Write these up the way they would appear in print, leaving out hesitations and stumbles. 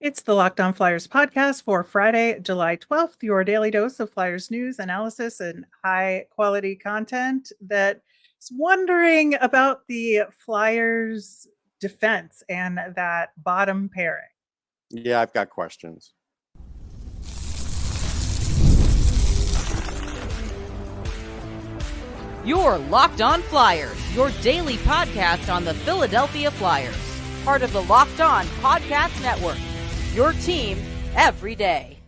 It's the Locked On Flyers podcast for Friday, July 12th, your daily dose of Flyers news, analysis, and high quality content that's wondering about the Flyers defense and that bottom pairing. Yeah, I've got questions. You're Locked On Flyers, your daily podcast on the Philadelphia Flyers, part of the Locked On Podcast Network. Your team every day.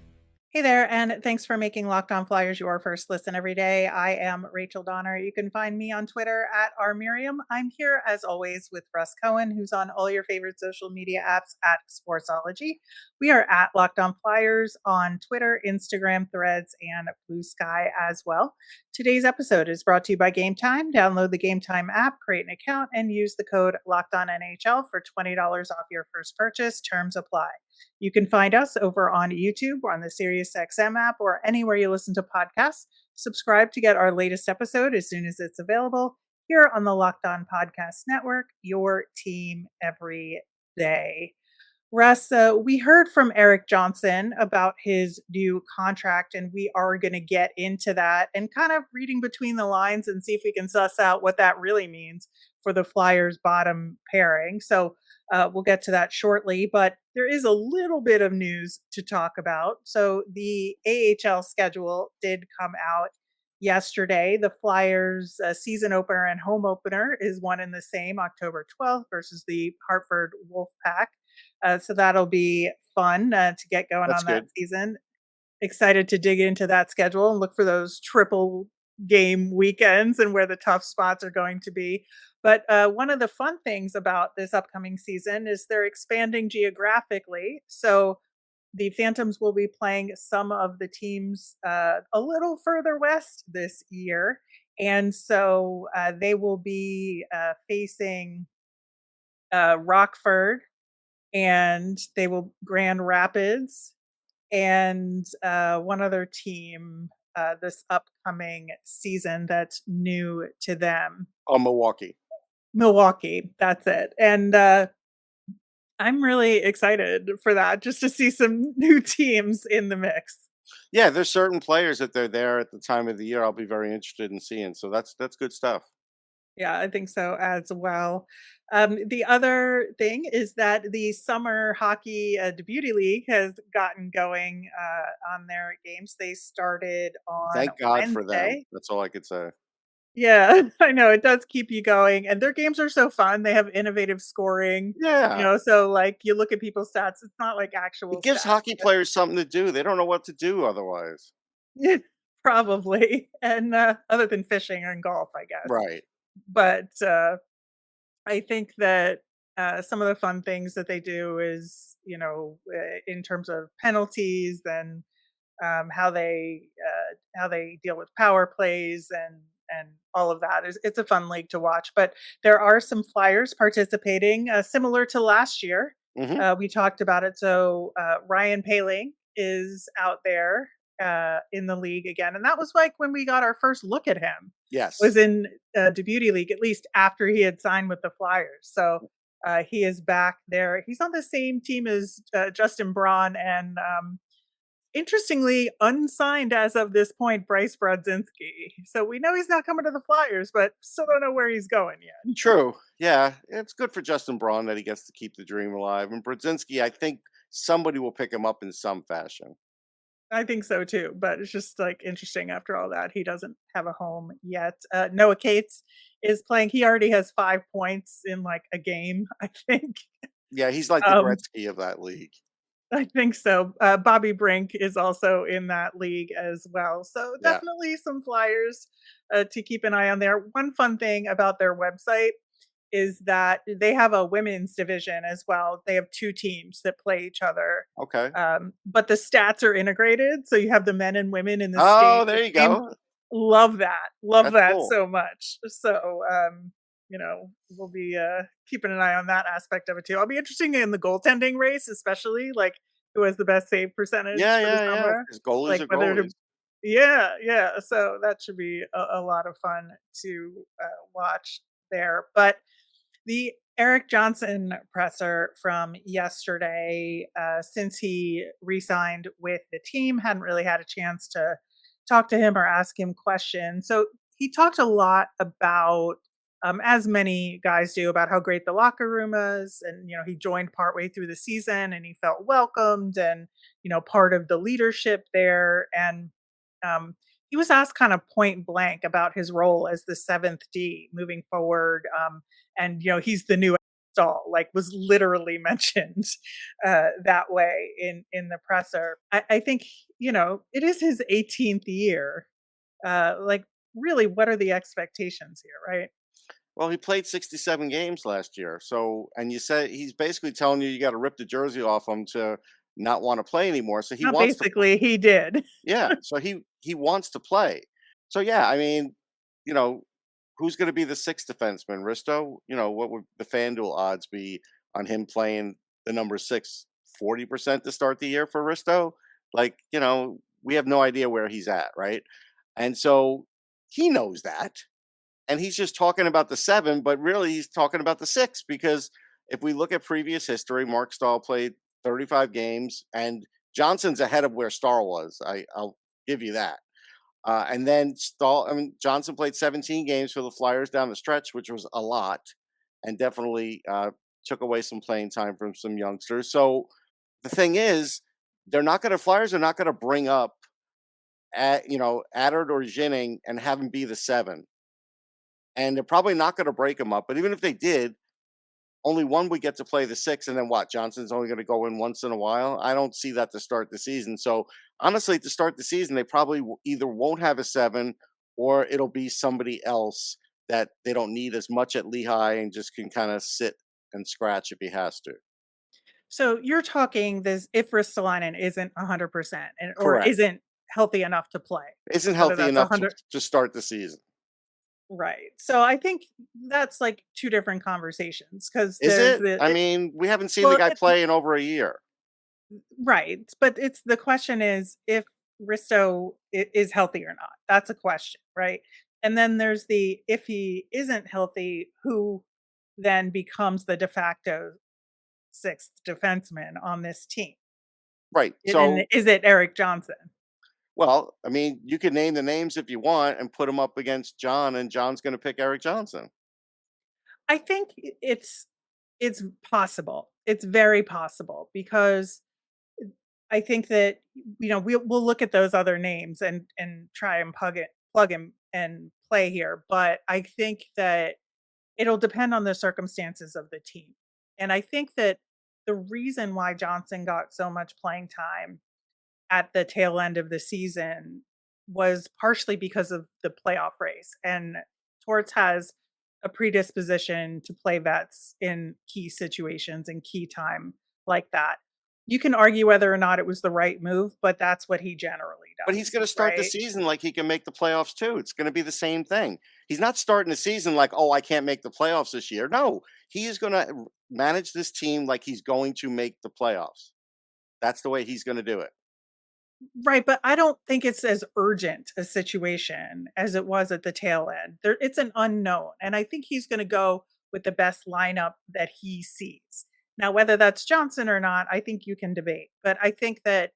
Hey there, and thanks for making Locked On Flyers your first listen every day. I am Rachel Donner. You can find me on Twitter at rmiriam. I'm here as always with Russ Cohen, who's on all your favorite social media apps at Sportsology. We are at Locked On Flyers on Twitter, Instagram, Threads, and Blue Sky as well. Today's episode is brought to you by Gametime. Download the Gametime app, create an account, and use the code LOCKEDONNHL for $20 off your first purchase. Terms apply. You can find us over on YouTube or on the SiriusXM app or anywhere you listen to podcasts. Subscribe to get our latest episode as soon as it's available here on the Locked On Podcast Network, your team every day. Russ, we heard from Erik Johnson about his new contract, and we are going to get into that and kind of reading between the lines and see if we can suss out what that really means for the Flyers' bottom pairing. So we'll get to that shortly, but there is a little bit of news to talk about. So the AHL schedule did come out yesterday. The Flyers' season opener and home opener is one and the same, October 12th versus the Hartford Wolfpack. So that'll be fun to get going on that season. Excited to dig into that schedule and look for those triple game weekends and where the tough spots are going to be. But one of the fun things about this upcoming season is they're expanding geographically. So the Phantoms will be playing some of the teams a little further west this year. And so they will be facing Rockford, and they will Grand Rapids, and one other team this upcoming season that's new to them. Oh, Milwaukee. That's it. And I'm really excited for that, just to see some new teams in the mix. Yeah, there's certain players that they're there at the time of the year I'll be very interested in seeing. So that's good stuff. Yeah, I think so as well. The other thing is that the summer hockey Beauty League has gotten going on their games. They started on Thank God Wednesday. for them. That's all I could say. Yeah, I know it does keep you going, and their games are so fun. They have innovative scoring. Yeah. So like you look at people's stats, it's not like actual. It gives hockey players something to do. They don't know what to do otherwise. Yeah, probably, and other than fishing and golf, I guess. Right. But I think that some of the fun things that they do is, in terms of penalties and how they deal with power plays and all of that. It's a fun league to watch. But there are some Flyers participating, similar to last year. Mm-hmm. We talked about it. So Ryan Poehling is out there in the league again, and that was like when we got our first look at him. Yes, was in the Beauty League, at least after he had signed with the Flyers. So he is back there. He's on the same team as Justin Braun and interestingly unsigned as of this point, Bryce Brodzinski. So we know he's not coming to the Flyers, but still don't know where he's going yet. True. Yeah, it's good for Justin Braun that he gets to keep the dream alive. And Brodzinski, I think somebody will pick him up in some fashion. I think so too, but it's just like interesting after all that. He doesn't have a home yet. Noah Cates is playing. He already has 5 points in like a game, I think. Yeah, he's like the Gretzky of that league. I think so. Bobby Brink is also in that league as well. So definitely some Flyers to keep an eye on there. One fun thing about their website is that they have a women's division as well. They have 2 teams that play each other. Okay. But the stats are integrated. So you have the men and women in the Oh, there you go. Love that. Love that cool. so much. So, we'll be keeping an eye on that aspect of it too. I'll be interested in the goaltending race, especially like who has the best save percentage. Yeah. His goalies are goalies. Yeah. So that should be a lot of fun to watch there. But the Erik Johnson presser from yesterday. Since he re-signed with the team, hadn't really had a chance to talk to him or ask him questions. So he talked a lot about, as many guys do, about how great the locker room is, and he joined partway through the season, and he felt welcomed, and part of the leadership there, and um, he was asked kind of point blank about his role as the seventh D moving forward. And he's the new stall, like, was literally mentioned that way in the presser. I think it is his 18th year. Like, really, what are the expectations here, right? Well, he played 67 games last year. So, and you said he's basically telling you got to rip the jersey off him to not want to play anymore. So he Not wants to. basically, he did. Yeah, so he wants to play. So yeah, I mean, you know, who's going to be the sixth defenseman? Risto? What would the FanDuel odds be on him playing the number six? 40% to start the year for Risto? Like, we have no idea where he's at, right? And so he knows that, and he's just talking about the seven, but really he's talking about the six, because if we look at previous history, Mark Stahl played 35 games, and Johnson's ahead of where Stahl was. I'll give you that. And then Johnson played 17 games for the Flyers down the stretch, which was a lot, and definitely took away some playing time from some youngsters. So the thing is, Flyers are not going to bring up Adard or Ginning and have him be the seven, and they're probably not going to break him up. But even if they did, only one would get to play the six, and then what? Johnson's only going to go in once in a while. I don't see that to start the season. So honestly, to start the season, they probably either won't have a seven, or it'll be somebody else that they don't need as much at Lehigh and just can kind of sit and scratch if he has to. So you're talking this if Ristolainen isn't 100% or Correct. isn't healthy enough to play. Isn't Whether healthy that's enough 100. to start the season. Right. So I think that's like two different conversations, because Is there's it? the I mean, we haven't seen the well, guy play in over a year. right. But it's the question is if Risto is healthy or not. That's a question, right? And then there's the if he isn't healthy, who then becomes the de facto sixth defenseman on this team? Right. And So, is it Erik Johnson? well, I mean, you can name the names if you want and put them up against John, and John's going to pick Erik Johnson. I think it's possible. It's very possible, because I think that we'll look at those other names and try and plug him and play here, but I think that it'll depend on the circumstances of the team. And I think that the reason why Johnson got so much playing time at the tail end of the season was partially because of the playoff race. And Torts has a predisposition to play vets in key situations and key time like that. You can argue whether or not it was the right move, but that's what he generally But he's does, going to start the right? season like he can make the playoffs too. It's going to be the same thing. He's not starting the season like, oh, I can't make the playoffs this year. No, he is going to manage this team like he's going to make the playoffs. That's the way he's going to do it. Right, but I don't think it's as urgent a situation as it was at the tail end. It's an unknown, and I think he's gonna go with the best lineup that he sees. Now, whether that's Johnson or not, I think you can debate, but I think that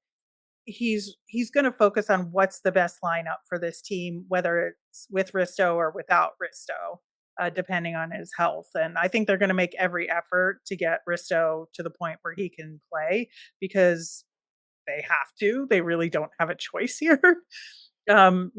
he's gonna focus on what's the best lineup for this team, whether it's with Risto or without Risto, depending on his health, and I think they're gonna make every effort to get Risto to the point where he can play, because they have to. They really don't have a choice here. And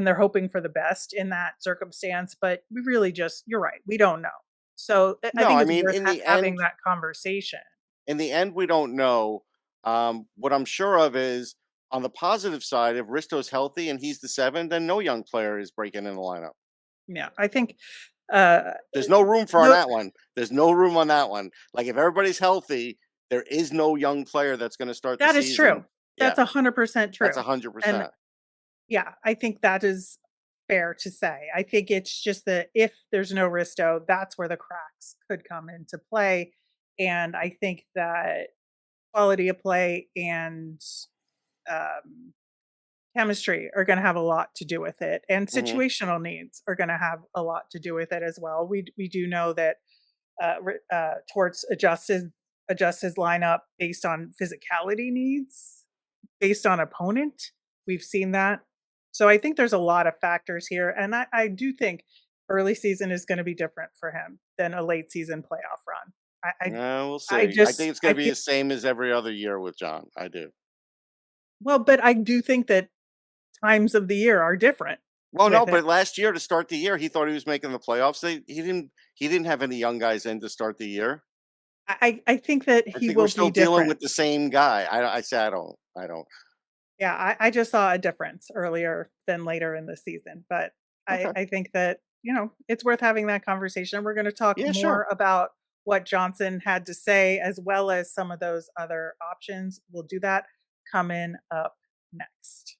they're hoping for the best in that circumstance, but we really just you're right, we don't know. So I No, think I it's mean, worth having that conversation. in the end, we don't know. What I'm sure of is, on the positive side, if Risto's healthy and he's the seven, then no young player is breaking in the lineup. Yeah, I think uh There's no room for on no, that one. There's no room on that one. Like, if everybody's healthy, there is no young player that's going to start the that is season. true. That's Yeah, 100% that's true. And 100%. yeah, I think that is fair to say. I think it's just that if there's no Risto, that's where the cracks could come into play. And I think that quality of play and um, chemistry are going to have a lot to do with it, and Hmm. situational needs are going to have a lot to do with it as well. We do know that towards adjust his lineup based on physicality needs, based on opponent. We've seen that. So I think there's a lot of factors here, and I do think early season is going to be different for him than a late season playoff run. Yeah, we'll I see. I just think it's I going to be feel the same as every other year with John. I do. well, but I do think that times of the year are different Well, with no, him. but last year to start the year, he thought he was making the playoffs. He didn't have any young guys in to start the year. I think that I he think we're will still be dealing different. with the same guy. I say I don't. Yeah, I just saw a difference earlier than later in the season, but Okay. I think that, it's worth having that conversation. We're gonna talk Yeah, sure. more about what Johnson had to say as well as some of those other options. We'll do that coming up next.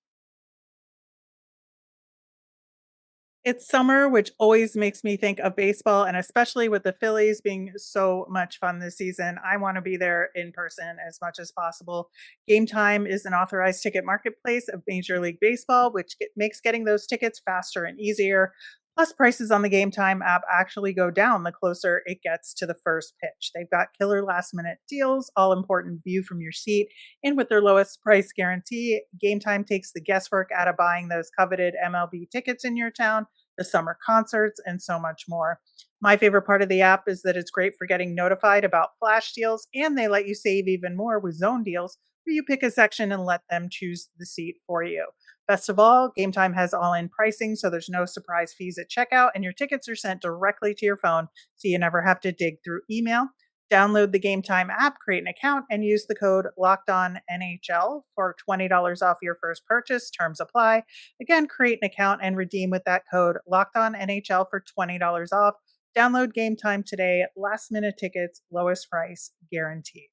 It's summer, which always makes me think of baseball, and especially with the Phillies being so much fun this season, I want to be there in person as much as possible. Game Time is an authorized ticket marketplace of Major League Baseball, which makes getting those tickets faster and easier. Plus, prices on the Game Time app actually go down the closer it gets to the first pitch. They've got killer last minute deals, all important view from your seat, and with their lowest price guarantee, Game Time takes the guesswork out of buying those coveted MLB tickets in your town, the summer concerts, and so much more. My favorite part of the app is that it's great for getting notified about flash deals, and they let you save even more with zone deals, where you pick a section and let them choose the seat for you. Best of all, Game Time has all in pricing, so there's no surprise fees at checkout, and your tickets are sent directly to your phone, so you never have to dig through email. Download the Game Time app, create an account, and use the code LOCKEDONNHL for $20 off your first purchase. Terms apply. Again, create an account and redeem with that code LOCKEDONNHL for $20 off. Download Game Time today. Last minute tickets, lowest price guaranteed.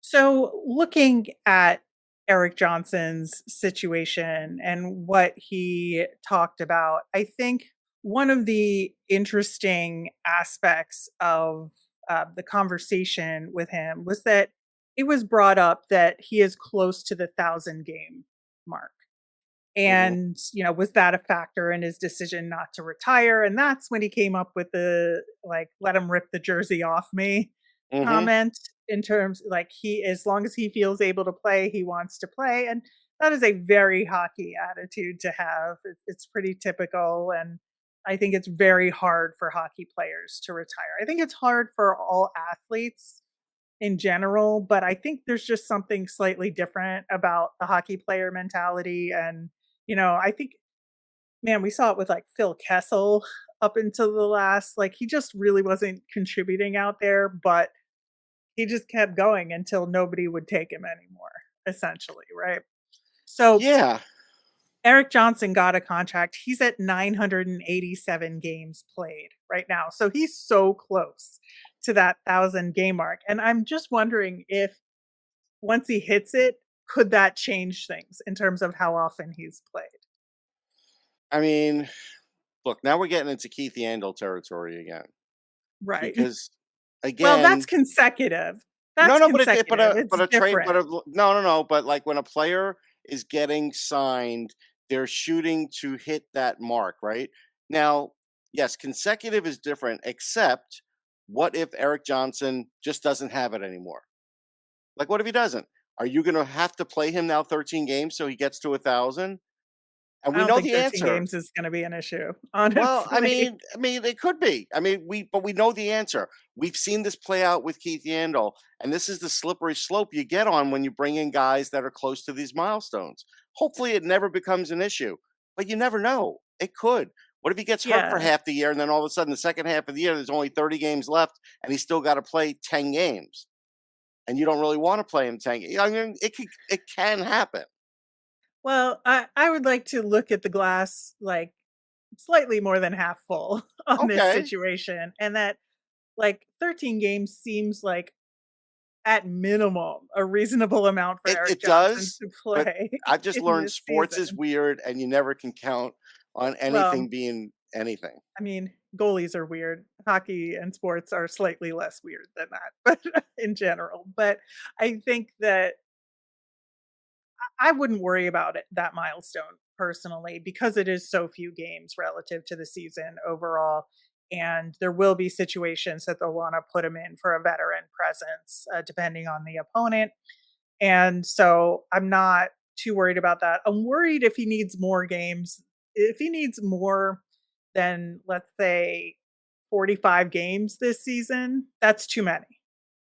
So, looking at Erik Johnson's situation and what he talked about, I think one of the interesting aspects of the conversation with him was that it was brought up that he is close to the 1,000 game mark. Hmm. And, was that a factor in his decision not to retire? And that's when he came up with the like, let him rip the jersey off me Hmm. comment, in terms like he, as long as he feels able to play, he wants to play. And that is a very hockey attitude to have. It's pretty typical. And I think it's very hard for hockey players to retire. I think it's hard for all athletes in general, but I think there's just something slightly different about the hockey player mentality. And, I think, man, we saw it with like Phil Kessel up until the last, like, he just really wasn't contributing out there, but he just kept going until nobody would take him anymore, essentially, right? So Yeah. Erik Johnson got a contract. He's at 987 games played right now. So he's so close to that 1,000 game mark. And I'm just wondering if once he hits it, could that change things in terms of how often he's played? I mean, look, now we're getting into Keith Yandel territory again Right. because, Well, that's again, consecutive. no, That's no, but it but consecutive. a It's but a trade, but different. a no, no, no, but like when a player is getting signed, they're shooting to hit that mark, right? Now, yes, consecutive is different, except what if Eric Johnson just doesn't have it anymore? Like, what if he doesn't? Are you going to have to play him now 13 games so he gets to 1,000? And I we don't know think the 13 answer. games is gonna be an issue, Well, I honestly. mean, I mean, it could be. I mean, we know the answer. We've seen this play out with Keith Yandel, and this is the slippery slope you get on when you bring in guys that are close to these milestones. Hopefully, it never becomes an issue, but you never know. It could. What if he gets hurt for Yeah. half the year, and then all of a sudden, the second half of the year, there's only 30 games left, and he's still got to play 10 games, and you don't really want to play him 10. I mean, it can happen. Well, I would like to look at the glass, like, slightly more than half full on this Okay, situation, and that, like, 13 games seems like, at minimum, a reasonable amount for it Erik it Johnson does, to but play I've just in learned this sports is season. weird, and you never can count on anything Well, being anything. I mean, goalies are weird. Hockey and sports are slightly less weird than that, but in general. But I think that I wouldn't worry about it, that milestone personally, because it is so few games relative to the season overall. And there will be situations that they'll want to put him in for a veteran presence, depending on the opponent. And so I'm not too worried about that. I'm worried if he needs more games, if he needs more than, let's say, 45 games this season, that's too many.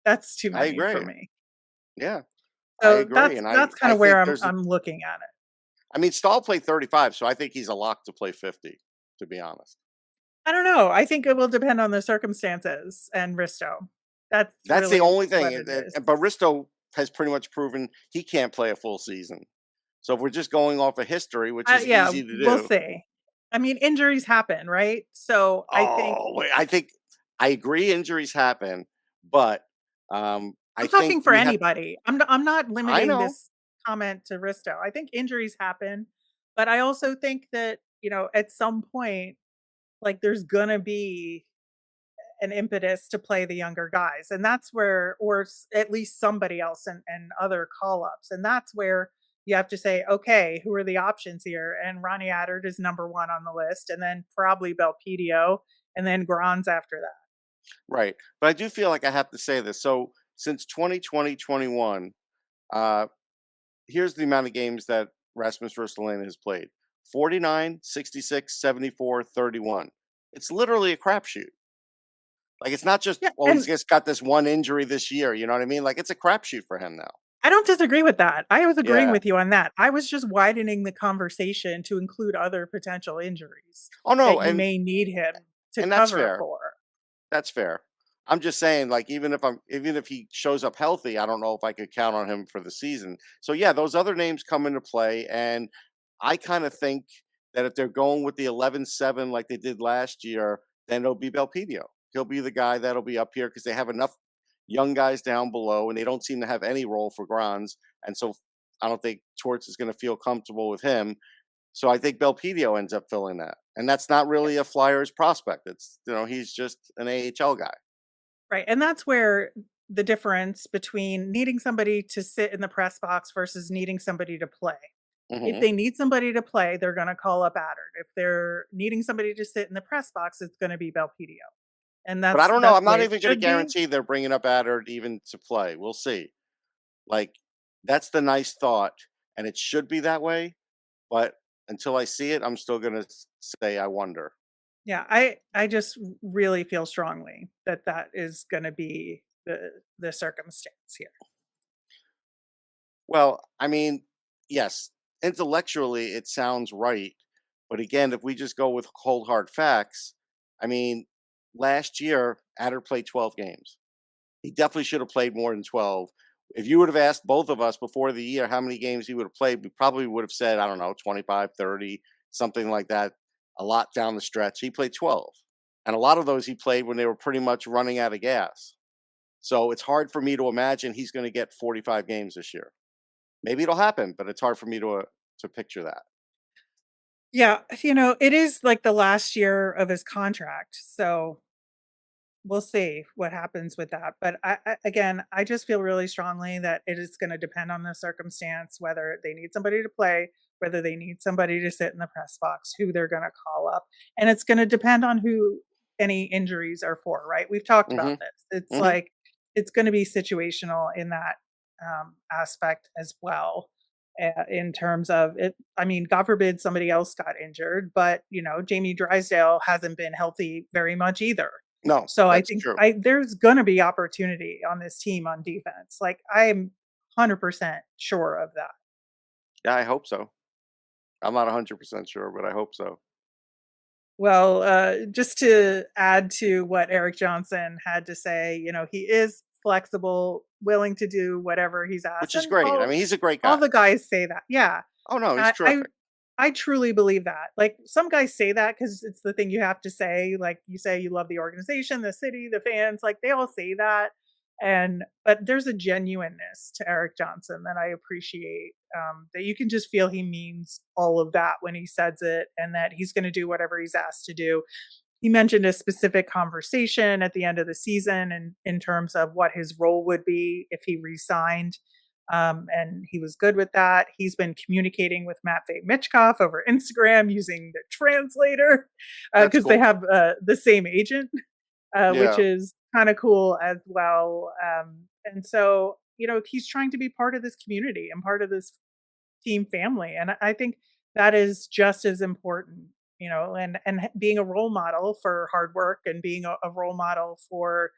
That's too I many for agree. me. Yeah, I So agree, and that's kind I of where think I'm there's a. I'm looking at it. I mean, Stahl played 35, so I think he's a lock to play 50. To be honest, I don't know. I think it will depend on the circumstances and Risto. That's that's the really only thing. what it is. But Risto has pretty much proven he can't play a full season. So if we're just going off of history, which is Yeah, easy to we'll do. see. I mean, injuries happen, right? So I think Oh, wait, I think I agree injuries happen, but I I'm think talking for we have. anybody. I'm not I limiting know. this comment to Risto. I think injuries happen, but I also think that, at some point, like there's gonna be an impetus to play the younger guys. And that's where, or at least somebody else and other call ups. And that's where you have to say, okay, who are the options here? And Ronnie Attard is number one on the list, and then probably Belpedio, and then Gron's after that. Right. But I do feel like I have to say this. So since 2020, 21, uh, here's the amount of games that Rasmus Ristolainen has played: 49, 66, 74, 31. It's literally a crapshoot. Like, it's not just, Yeah. well, he's And just got this one injury this year. You know what I mean? Like, it's a crapshoot for him now. I don't disagree with that. I was agreeing Yeah. with you on that. I was just widening the conversation to include other potential injuries Oh, no. that you may need him to And that's cover fair. for. That's fair. I'm just saying, like, even if he shows up healthy, I don't know if I could count on him for the season. So yeah, those other names come into play, and I kind of think that if they're going with the 11-7 like they did last year, then it'll be Belpedio. He'll be the guy that'll be up here because they have enough young guys down below, and they don't seem to have any role for Granz, and so I don't think Torts is going to feel comfortable with him. So I think Belpedio ends up filling that, and that's not really a Flyers prospect. It's he's just an AHL guy. Right, and that's where the difference between needing somebody to sit in the press box versus needing somebody to play. If Hmm. they need somebody to play, they're gonna call up Attard. If they're needing somebody to sit in the press box, it's gonna be Belpedio, and But I don't know. that's I'm the way not it even going to should be. guarantee they're bringing up Adder even to play. We'll see. Like, that's the nice thought, and it should be that way. But until I see it, I'm still going to say I wonder. Yeah, I just really feel strongly that that is gonna be the circumstance here. Well, I mean, yes, intellectually it sounds right, but again, if we just go with cold hard facts, I mean, last year Adder played 12 games. He definitely should have played more than 12. If you would have asked both of us before the year how many games he would have played, we probably would have said, I don't know, 25, 30, something like that, a lot down the stretch. He played 12. And a lot of those he played when they were pretty much running out of gas. So it's hard for me to imagine he's going to get 45 games this year. Maybe it'll happen, but it's hard for me to picture that. Yeah, it is like the last year of his contract, so we'll see what happens with that. But again, I just feel really strongly that it is going to depend on the circumstance, whether they need somebody to play, whether they need somebody to sit in the press box, who they're going to call up. And it's going to depend on who any injuries are for, right? We've talked about Mhm. this. It's Mhm. like, it's going to be situational in that aspect as well. In terms of it, I mean, God forbid somebody else got injured, but Jamie Drysdale hasn't been healthy very much either. No, So I that's think true. there's gonna be opportunity on this team on defense. Like, I'm 100% sure of that. Yeah, I hope so. I'm not 100% sure, but I hope so. Well, just to add to what Erik Johnson had to say, he is flexible, willing to do whatever he's asked, Which is and great. I all mean, he's a great all guy. the guys say that. Yeah. Oh no, he's I I terrific. I truly believe that. Like, some guys say that because it's the thing you have to say. Like, you say you love the organization, the city, the fans. Like, they all say that, but there's a genuineness to Erik Johnson that I appreciate. That you can just feel he means all of that when he says it, and that he's going to do whatever he's asked to do. He mentioned a specific conversation at the end of the season, and in terms of what his role would be if he resigned. And he was good with that. He's been communicating with Matvey Michkov over Instagram using the translator That's because they cool. have the same agent, which Yeah. is kind of cool as well. And so, he's trying to be part of this community and part of this team family. And I think that is just as important, and being a role model for hard work and being a role model for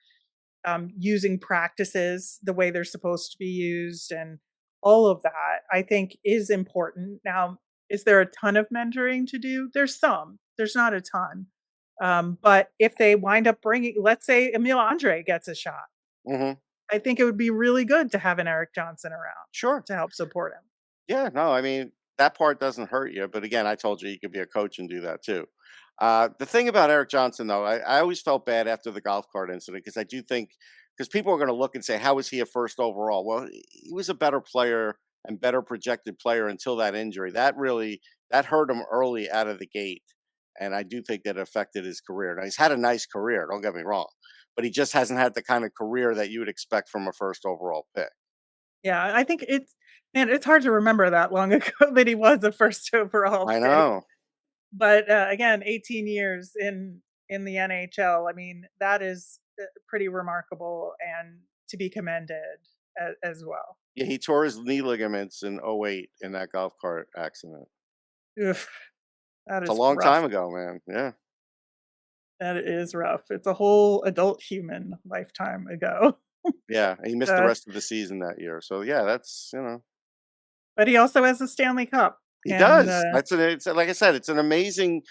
using practices the way they're supposed to be used and all of that, I think is important. Now, is there a ton of mentoring to do? There's not a ton. But if they wind up bringing, let's say Emil Andre gets a shot, Hmm. I think it would be really good to have an Erik Johnson around Sure. to help support him. Yeah, no, I mean, that part doesn't hurt you. But again, I told you could be a coach and do that too. The thing about Erik Johnson, though, I always felt bad after the golf cart incident because I do think, because people are going to look and say, how was he a first overall? Well, he was a better player and better projected player until that injury. That hurt him early out of the gate. And I do think that affected his career. Now, he's had a nice career, don't get me wrong, but he just hasn't had the kind of career that you would expect from a first overall pick. Yeah, I think it's hard to remember that long ago that he was the first overall I pick. know. But again, 18 years in the NHL. I mean, that is pretty remarkable and to be commended as well. Yeah, he tore his knee ligaments in '08 in that golf cart accident. Oof, that It's a is long rough. time ago, man. Yeah. That is rough. It's a whole adult human lifetime ago. Yeah, and he missed the Uh, rest of the season that year. So, yeah, but he also has a Stanley Cup, he and does. It's like I said, it's an amazing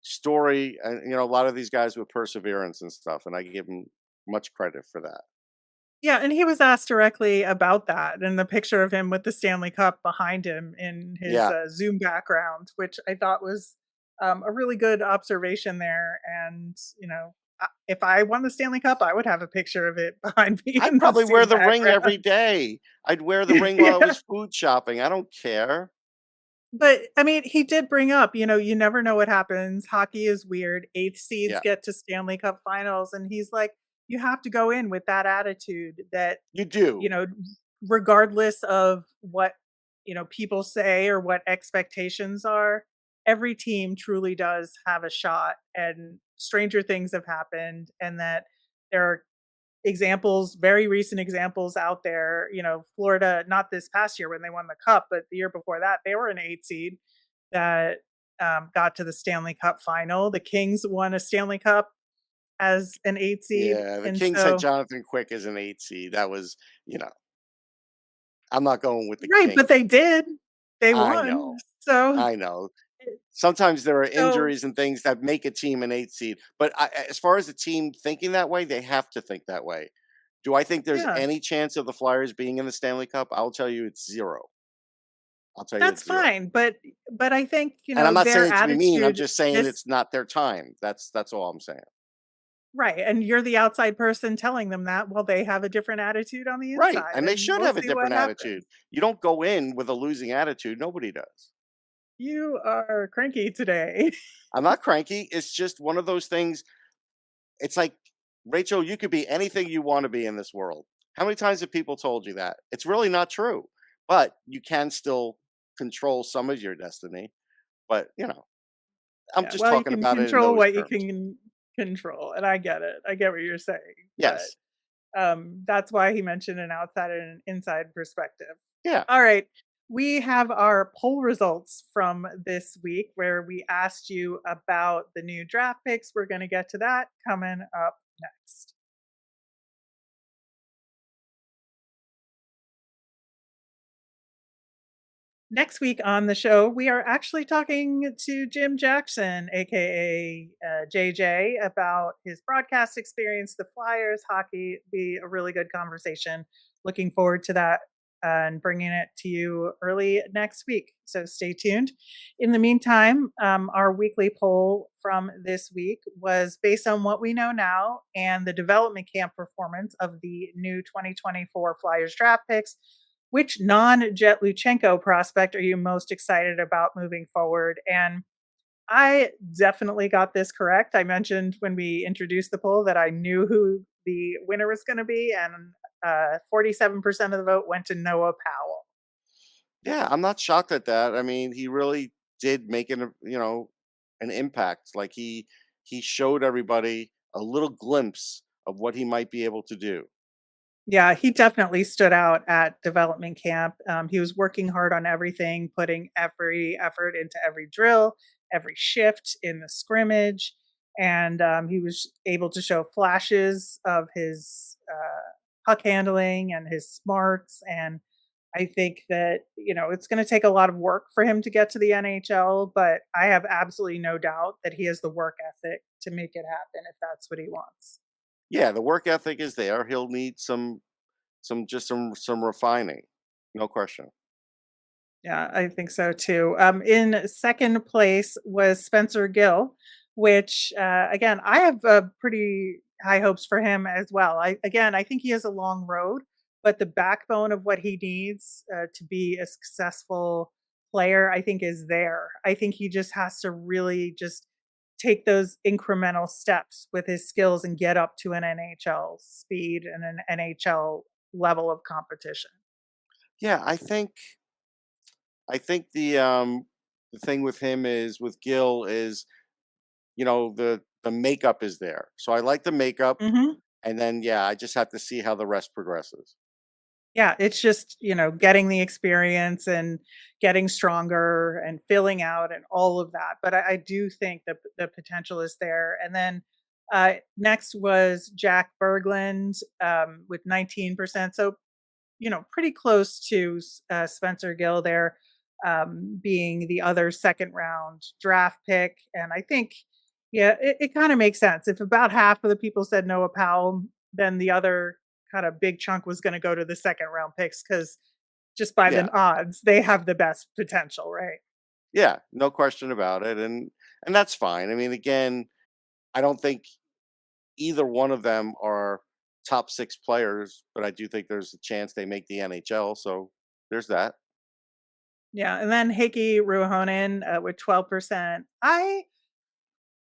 story, and, a lot of these guys with perseverance and stuff, and I give him much credit for that. yeah, and he was asked directly about that, and the picture of him with the Stanley Cup behind him in his Yeah. Zoom background, which I thought was a really good observation there. And if I won the Stanley Cup, I would have a picture of it behind me I'd in the probably wear Zoom the ring background. every day. I'd wear the ring while I Yeah. was food shopping. I don't care. But I mean, he did bring up, you never know what happens. Hockey is weird. Eighth seeds Yeah, get to Stanley Cup finals. And he's like, you have to go in with that attitude that, you you do. know, regardless of what, people say or what expectations are, every team truly does have a shot. And stranger things have happened. And that there are examples, very recent examples out there. Florida, not this past year when they won the cup, but the year before that, they were an eight seed that got to the Stanley Cup final. The Kings won a Stanley Cup as an eight seed. Yeah, the And Kings had so, Jonathan Quick as an 8 seed. That was, you know, I'm not going with the right, but Kings. they did. They I won. know. So, I know. Sometimes there are so injuries and things that make a team an 8 seed, but as far as a team thinking that way, they have to think that way. Do I think there's yeah, any chance of the Flyers being in the Stanley Cup? I'll tell you it's 0. I'll tell you that's it's 0. fine. But I think, And I'm not their saying it to be mean, I'm attitude just saying this it's not their time. That's all I'm saying. right. And you're the outside person telling them that, well, they have a different attitude on the Right, inside, and they and should we'll have a see what different attitude. happens. You don't go in with a losing attitude, nobody does. You are cranky today. I'm not cranky, it's just one of those things. It's like, Rachel, you could be anything you want to be in this world. How many times have people told you that? It's really not true, but you can still control some of your destiny. But, I'm Yeah, just well, you talking can about it in control those what you terms. can control, and I get it. I get what you're saying, but, Yes. that's why he mentioned an outside and an inside perspective. Yeah. All right, we have our poll results from this week where we asked you about the new draft picks. We're gonna get to that coming up next. Next week on the show, we are actually talking to Jim Jackson, aka JJ, about his broadcast experience, the Flyers, hockey. Be a really good conversation. Looking forward to that and bringing it to you early next week. So stay tuned. In the meantime, our weekly poll from this week was based on what we know now and the development camp performance of the new 2024 Flyers draft picks. Which non-Jet Luchenko prospect are you most excited about moving forward? And I definitely got this correct. I mentioned when we introduced the poll that I knew who the winner was going to be, and 47% of the vote went to Noah Powell. Yeah, I'm not shocked at that. I mean, he really did make an impact. Like he showed everybody a little glimpse of what he might be able to do. Yeah, he definitely stood out at development camp. He was working hard on everything, putting every effort into every drill, every shift in the scrimmage, and he was able to show flashes of his puck handling and his smarts. And I think that it's going to take a lot of work for him to get to the NHL, but I have absolutely no doubt that he has the work ethic to make it happen if that's what he wants. Yeah, the work ethic is there. He'll need some refining. No question. Yeah, I think so too. In second place was Spencer Gill, which again I have pretty high hopes for him as well. I think he has a long road, but the backbone of what he needs to be a successful player, I think, is there. I think he just has to really just take those incremental steps with his skills and get up to an NHL speed and an NHL level of competition. Yeah, I think the thing with him is with Gil is the makeup is there. So I like the makeup, Mhm. and then yeah, I just have to see how the rest progresses. Yeah, it's just, getting the experience and getting stronger and filling out and all of that. But I do think that the potential is there. And then next was Jack Berglund with 19%. So, pretty close to Spencer Gill there, being the other second round draft pick. And I think, yeah, it kind of makes sense. If about half of the people said Noah Powell, then the other kind of big chunk was going to go to the second round picks because just by Yeah, the odds, they have the best potential, right? yeah, no question about it, and that's fine. I mean, again, I don't think either one of them are top six players, but I do think there's a chance they make the NHL. So there's that. Yeah, and then Heikki Ruohonen with 12%.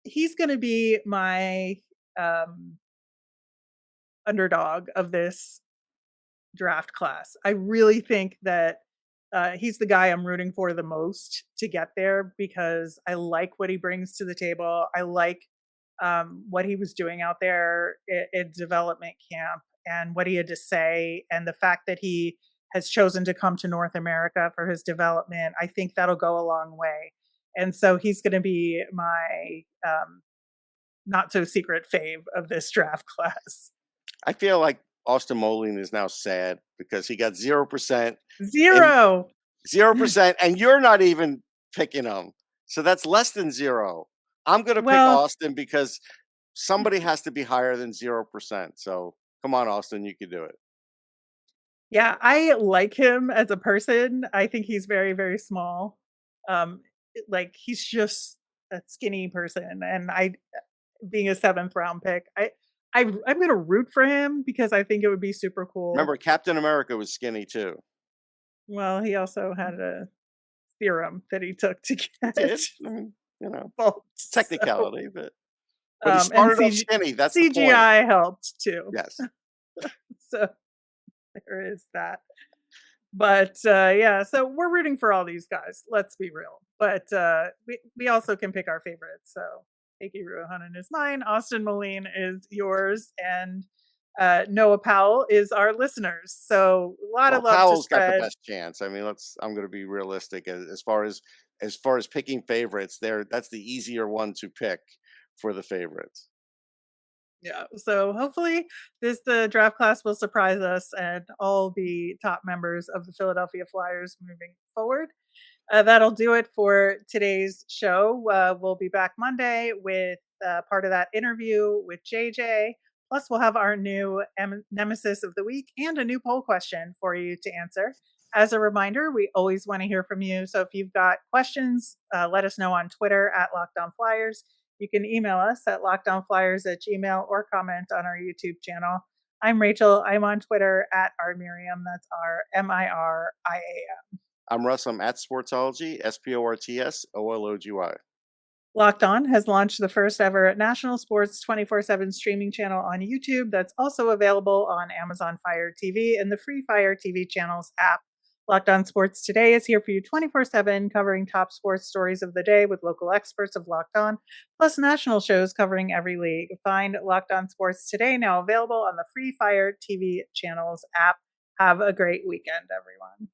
He's going to be my um, underdog of this draft class. I really think that he's the guy I'm rooting for the most to get there because I like what he brings to the table. I like what he was doing out there at development camp and what he had to say, and the fact that he has chosen to come to North America for his development. I think that'll go a long way. And so he's going to be my not so secret fave of this draft class. I feel like Austin Moline is now sad because he got 0% and Zero. 0%, and you're not even picking him. So that's less than zero. I'm gonna pick Well, Austin because somebody has to be higher than 0%. So come on, Austin, you can do it. yeah, I like him as a person. I think he's very, very small. Like he's just a skinny person, and being a seventh round pick, I'm gonna root for him because I think it would be super cool. Remember, Captain America was skinny too. Well, he also had a serum that he took to He get did. I mean, bulked. So, technicality, but he and started off skinny. That's the point. CGI helped too. Yes. So there is that. But yeah, so we're rooting for all these guys. Let's be real. But we also can pick our favorites. So Heikki Ruohonen is mine. Austin Moline is yours, and Noah Powell is our listeners. So a lot Well, of love to Powell's got the spread. best chance. I mean, I'm going to be realistic as far as picking favorites. That's the easier one to pick for the favorites. Yeah. So hopefully the draft class will surprise us and all the top members of the Philadelphia Flyers moving forward. That'll do it for today's show. We'll be back Monday with part of that interview with JJ. Plus, we'll have our new nemesis of the week and a new poll question for you to answer. As a reminder, we always want to hear from you. So if you've got questions, let us know on Twitter at Locked On Flyers. You can email us at lockedonflyers@gmail or comment on our YouTube channel. I'm Rachel. I'm on Twitter at rmiriam. That's RMIRIAM. I'm Russ. I'm at Sportsology, SPORTSOLOGY. Locked On has launched the first ever national sports 24/7 streaming channel on YouTube that's also available on Amazon Fire TV and the free Fire TV channels app. Locked On Sports Today is here for you 24/7, covering top sports stories of the day with local experts of Locked On, plus national shows covering every league. Find Locked On Sports Today now available on the free Fire TV channels app. Have a great weekend, everyone.